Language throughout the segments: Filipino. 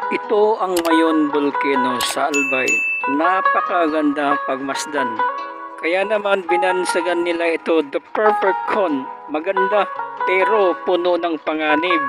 Ito ang Mayon Volcano sa Albay. Napakaganda pagmasdan. Kaya naman binansagan nila ito the perfect cone. Maganda pero puno ng panganib.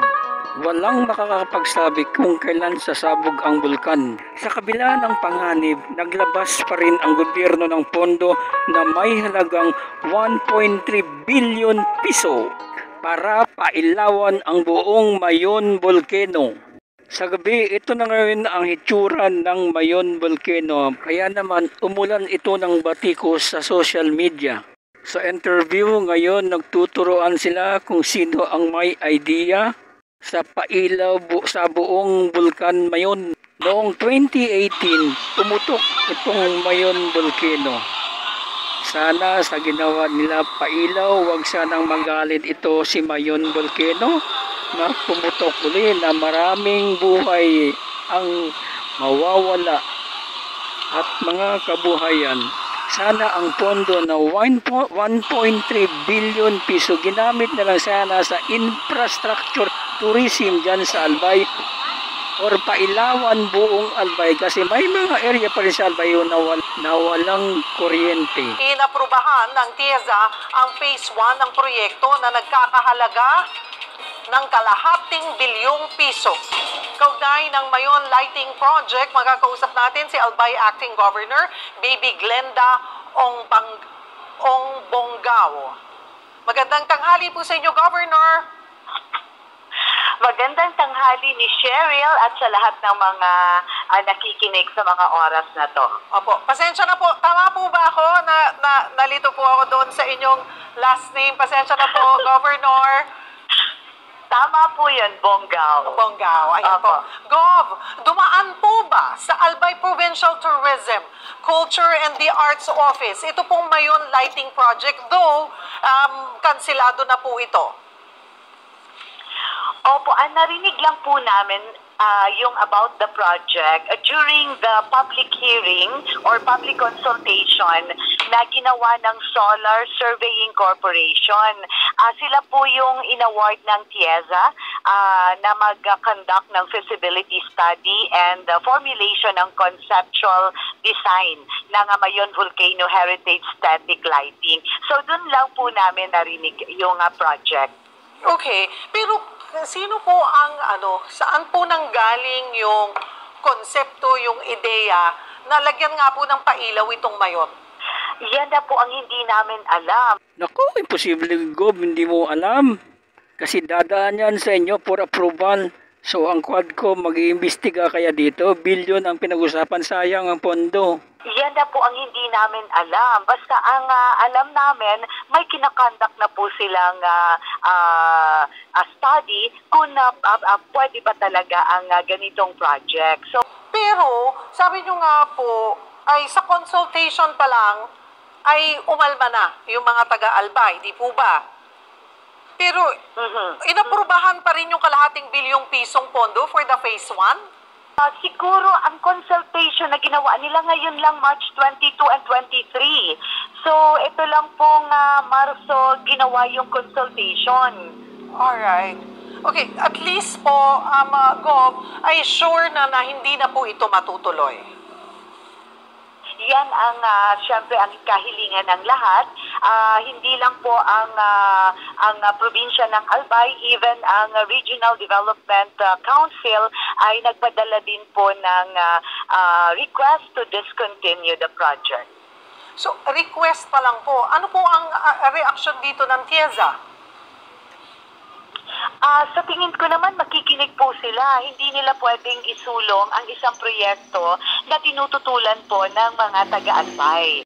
Walang makakapagsabi kung kailan sasabog ang bulkan. Sa kabila ng panganib, naglabas pa rin ang gobyerno ng pondo na may halagang 1.3 billion piso para pailawan ang buong Mayon Volcano. Sa gabi, ito na ngayon ang hitsura ng Mayon Volcano. Kaya naman umulan ito ng batikos sa social media. Sa interview ngayon, nagtuturoan sila kung sino ang may idea sa pailaw sa buong bulkan Mayon. Noong 2018, pumutok itong Mayon Volcano. Sana sa ginawa nila pailaw, wag sanang magalit ito si Mayon Volcano na pumutok uli na maraming buhay ang mawawala at mga kabuhayan. Sana ang pondo na 1.3 billion piso ginamit na lang sana sa infrastructure tourism dyan sa Albay or pailawan buong Albay kasi may mga area pa rin sa Albay na walang kuryente. Inaprubahan ng TIEZA ang phase 1 ng proyekto na nagkakahalaga ng kalahating bilyong piso. Kaugnay ng Mayon Lighting Project, magkakausap natin si Albay Acting Governor, Baby Glenda Ongbongao. Magandang tanghali po sa inyo, Governor. Magandang tanghali ni Cheryl at sa lahat ng mga nakikinig sa mga oras na to. Opo, pasensya na po. Tama po ba ako? Nalito po ako doon sa inyong last name. Pasensya na po, Governor. Tama po yun, Bonggao. Bonggao, ayan po. Gov, dumaan po ba sa Albay Provincial Tourism, Culture and the Arts Office ito pong Mayon Lighting Project, though kansilado na po ito? Opo, narinig lang po namin yung about the project during the public hearing or public consultation na ginawa ng Solar Surveying Corporation. Sila po yung in-award ng TIEZA na mag-conduct ng feasibility study and formulation ng conceptual design ng Mayon Volcano Heritage Static Lighting. So dun lang po namin narinig yung project. Okay, pero sino po ang saan po nanggaling yung konsepto, yung ideya na lagyan nga po ng pailaw itong Mayon? Yan na po ang hindi namin alam. Naku, imposible Gob, hindi mo alam. Kasi dadaan yan sa inyo for approval. So ang Quadcom mag-iimbestiga kaya dito, bilyon ang pinag-usapan, sayang ang pondo. Yan na po ang hindi namin alam. Basta ang alam namin, may kinakonduct na po silang study kung pwede ba talaga ang ganitong project. So, pero sabi nyo nga po, ay sa consultation pa lang, ay umalma na yung mga taga-Albay, di po ba? Pero inaprubahan pa rin yung kalahating bilyong pisong pondo for the phase 1? Siguro ang consultation na ginawa nila ngayon lang March 22 and 23. So ito lang pong Marso ginawa yung consultation. Alright. Okay, at least po, Gov, ay sure na hindi na po ito matutuloy. Yan ang siyempre ang kahilingan ng lahat. Hindi lang po ang probinsya ng Albay, even ang Regional Development Council ay nagpadala din po ng request to discontinue the project. So, request pa lang po. Ano po ang reaction dito ng TIEZA? Sa tingin ko naman makikinig po sila. Hindi nila pwedeng isulong ang isang proyekto na tinututulan po ng mga taga-Albay.